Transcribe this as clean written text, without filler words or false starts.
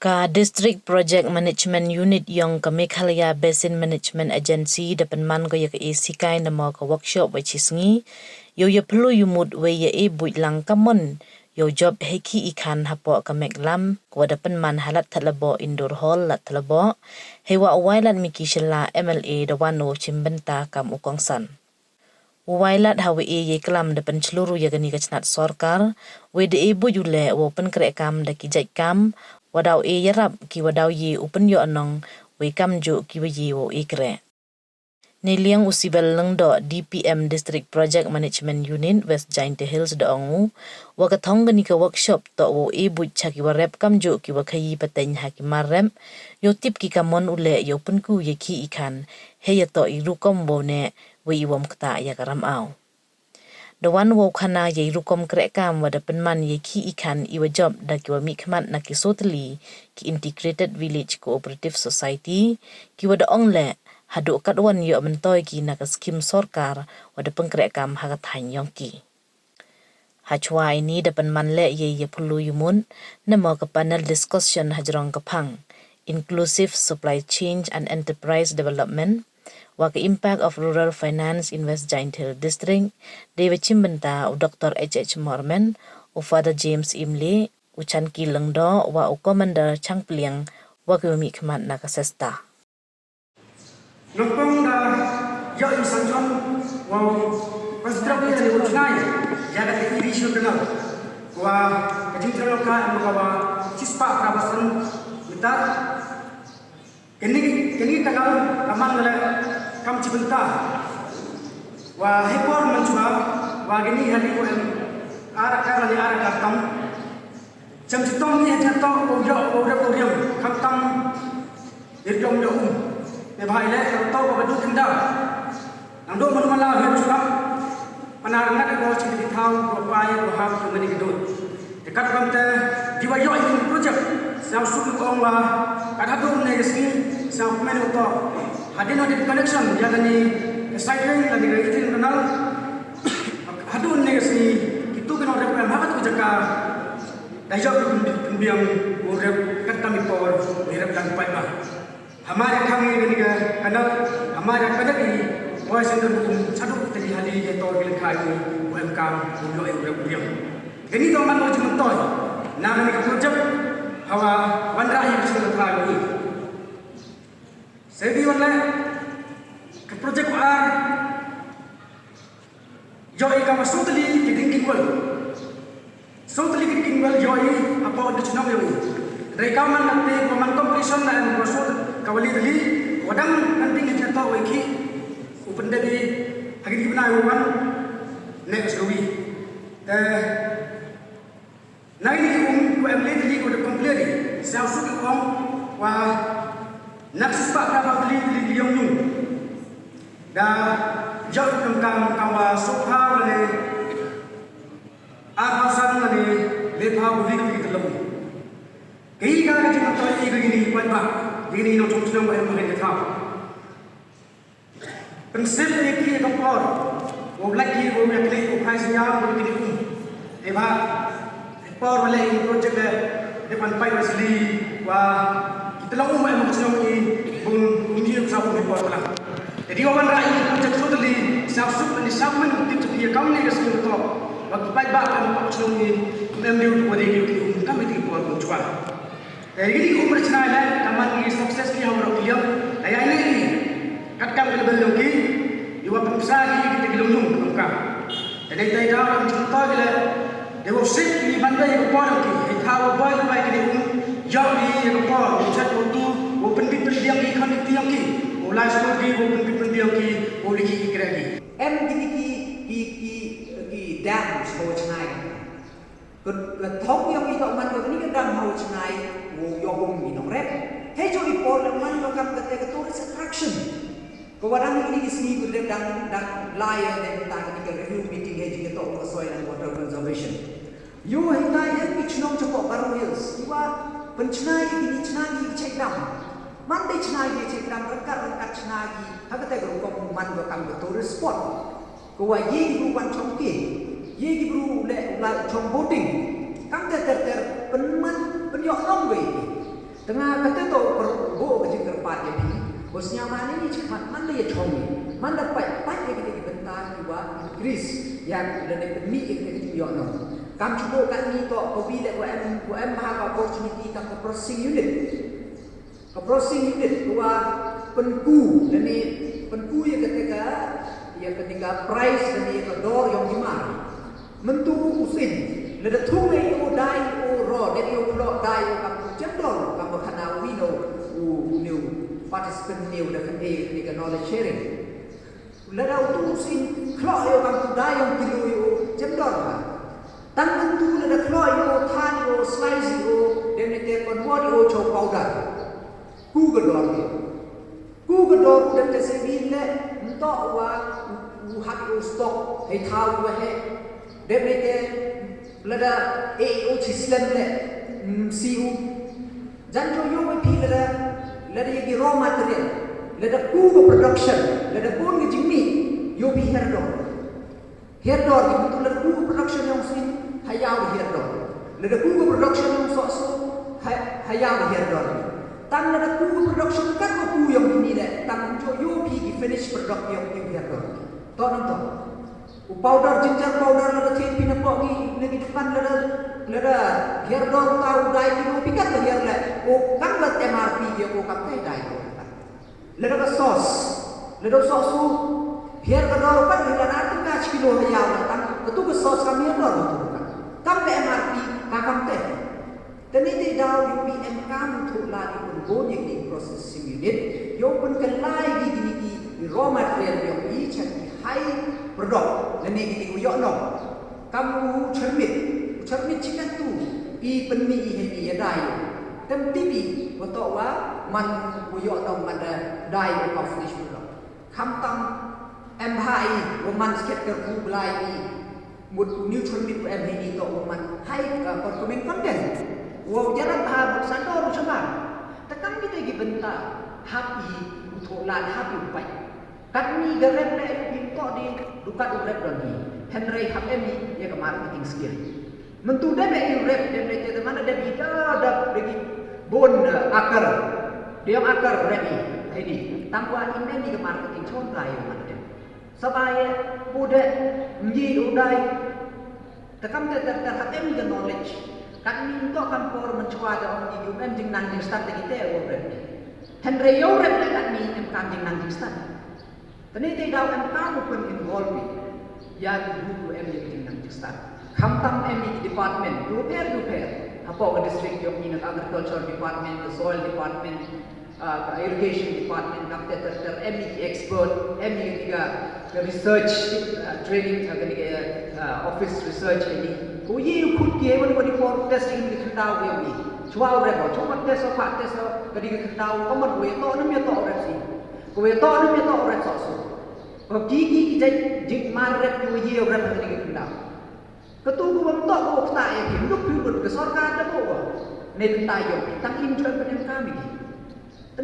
Ka District Project Management Unit yang ke Meghalaya Basin Management Agency depan man ko ya ke isikai nama ka workshop which is ngi yo ya perlu yumut we ya buit lang kamon yo job heki ikan hapo ka Meglam ko depan man halat talabo indoor hall lat talabo hewa wailat miki shela MLA dawano chimbenta kam ukongsan wailat hawe ye kelam depan seluruh ya gani kacnat sorkar we de ibu jule wo pen kerekam da kijai kam wadaw yarap ki wadaw ye upen yo anong we kam jo ki we ye wo ikre niliang usibel lengdo DPM District Project Management Unit West Giant Hills do ongu wa ka thong gani ka workshop to wo bu chaki wa rep kam jo ki wa khayi pateng ha ki marem yo tip ki kamon ule yo pen ku ye ki ikan he ya to iru kom bo ne we iwom kta ya karam au Dawan wo khana ye rukom krekam wada penman ye ki ikan iwa job da ki wa mikmat na ki sotli ki Integrated Village Cooperative Society ki wada ongle hadu katwan yo mentoy ki na ka skim sorkar wada pengkrekam hakat hanyong ki. Hachwa ini da penman le ye pulu yumun namo ka panel discussion hajrong kapang Inclusive Supply Chain and Enterprise Development wa ka impact of rural finance in West Giant Hill District David Chimbenta u Dr. H.H. Morman u Father James Imle u Chan Ki Lengdo wa u Commander Chang Pliang wa ka mi khmat na ka sesta Nopong da yo isanjon wa konstruksi dari utnai jaga ini nasional wa kejintran ka magawa cispa kawasan kita ini kanal aman le kam cibenta wa hepor mencuba wa gini hari ko ara kara ni ara katam jam citong ni jatong o yo kam tam irjom yo ne bhai le to ko badu kinda nang do manmala he chuka panar na ko chi thau ko pai ko ha ko mani kedut dekat kamte diwa yo ini project sam su ko wa kadadu ne sini sam meni to hadin hadin connection jaga ni cycling lagi itu kenal hadun ne sini itu kena rep hakat ko jaka dayo biang urep kat kami power rep dan pai ba हमारे खाने में निका कनक हमारे कनक ही वैसे तो छाड़ू तेरी हाली ये तौर के लिखा है वो हम काम हम लोग एक रबियम गनी तो मन लोग जुम्मन तौर नाम निका प्रोजेक्ट हवा वंडा ही किसी को था ये सेवी वाले के प्रोजेक्ट आर जो एक हम सोतली के ड्रिंकिंग वेल जो ये apa udah cuma ini rekaman nanti peman completion dan proses kawali tadi wadang nanti kita tahu iki open dari hari ini benar wan next week nah ini ko emle tadi ko complete saya suka kom wa nak sepak dapat beli yang nu dah jauh tentang kawa soha le ahasan le lepa beli kita lebu kei ka kita tahu ini kuat ba ini no chung chung em mình thao prinsip ini cái con वो lagi वो yakli वो khai sinya वो ini để ba por wala ini project le depan pai wasli wa kita lalu em chung ini bung ini sa ko por wala jadi orang rai project totally self sup ni samman tip tu dia kam ni ke sini to waktu pai ba em chung ini em dia ko dia ki kam itu por chuan jadi ini umur cina lah, kaman ini sukses ni orang Rokiam. Ayah ini kadang kita belum lagi, dua pengusaha ini kita belum nunggu kam. Jadi kita dah contoh kita, dewa sip ni bandai yang kupar lagi. Kita boy boy kita jauh ni yang kupar, chat waktu, open people dia ni kan dia ni, mulai sekolah ni open people dia ni, boleh kita kira ni. Em ki dam sekolah cina. Cái thống yang kita man ko ni kan mau cnai wo yo bom ni no rep he jo report man ko kam kate ka tourist attraction ko wadang ini isni ko dang lion dan ta ka review meeting he ji to ko soil and water conservation yo he tai he pitch nom cho ko Baro Hills iwa pencnai ini cnai check dam man dei cnai ni check dam kat cnai ha ka te ko man ko kam tourist spot ko wa ye ko wan chong ki ye ki bru le la chong boating kam ter penman penyok long we Tengah kata tu berbo ke kerpat ya bi. Bosnya mana ni cepat mana ya chongi. Mana dapat ya kita bentar juga increase yang dari demi kita yo no. Kam cuba kat ni to kopi le em maha opportunity kam ke processing unit. Ke processing unit dua penku dan ni penku ya ketika price dan ni ke door yang dimar. Mentu usin le da thung le o dai o ro de o lo dai o kam cendol kam kana wino u new participant new da kan ni ke knowledge sharing. Le da tu usin klo yo kam dai yang kilo yo cendol ba. Tan mentu le da klo yo than yo slice yo de ne te kon mo yo cho powder. Ku gedor ni. Ku gedor dan te se bi le nto wa u hak yo stock hai thau wa he. De ne te lada AO Chislam le CU janjo yo mai pi lada ye raw material lada ku production lada pun ge jimmi yo bi herdor di betul lada ku production yang sin hayau herdor lada ku production yang so hayau herdor tan lada ku production kan ku yang ini le tan jo yo bi finish product yang herdor to nonton powder ginger powder lada tin pinapok ni depan lada herdor tau dai kilo pikat ke her le o kan lat MRP dia ko kap kai dai lada ka sauce su herdor kan lada arti ka kilo ya tan betu ke sauce kami herdor tu kan pe MRP ka kam te tani te dau UPM kam thu la di pun bon yang di processing unit yo pun ke lai di raw material yo i chat high product dan ni kita kuyok no kamu cermit chicken tu pi penmi he ni dai tem tibi betul wa man kuyok no man dai of finish product kam tam MHI man sikit ke ku belai ni mut nutrient em ni to man high content wa jaran ha sandor cuma takam kita gi bentar happy utholan happy pai kami garep le pinto di dukat urep doni Henry Hakemi ya ke marketing skill mentu de be urep de te mana de bida da bagi bon akar dia akar ready ini tampuan ini di ke marketing chon rai mana de sabaya bude ngi udai takam te ter Hakemi ke knowledge kami to kampor mencuba da on di UM jing nang jing start kita urep Henry urep le kami kan jing nang jing start tani te daw kan kamu pun involved ya guru em yang nang start khamtam em di department do pair apa ke district yang ini agriculture department the soil department irrigation department kam ter em expert em juga ke research training office research ini ko ye khud ke wan body for testing di khataw ke ni chwa re ko chwa test so pa test so kadi ke khataw ko man ko to nam ye to re si ko ye to nam ye to re so Kalau gigi kita jik marret tu ye orang tadi kita kenal. Ketua bentuk ko tak ya hidup hidup ke sorga ada ko. Ne kita yo tang in term kami.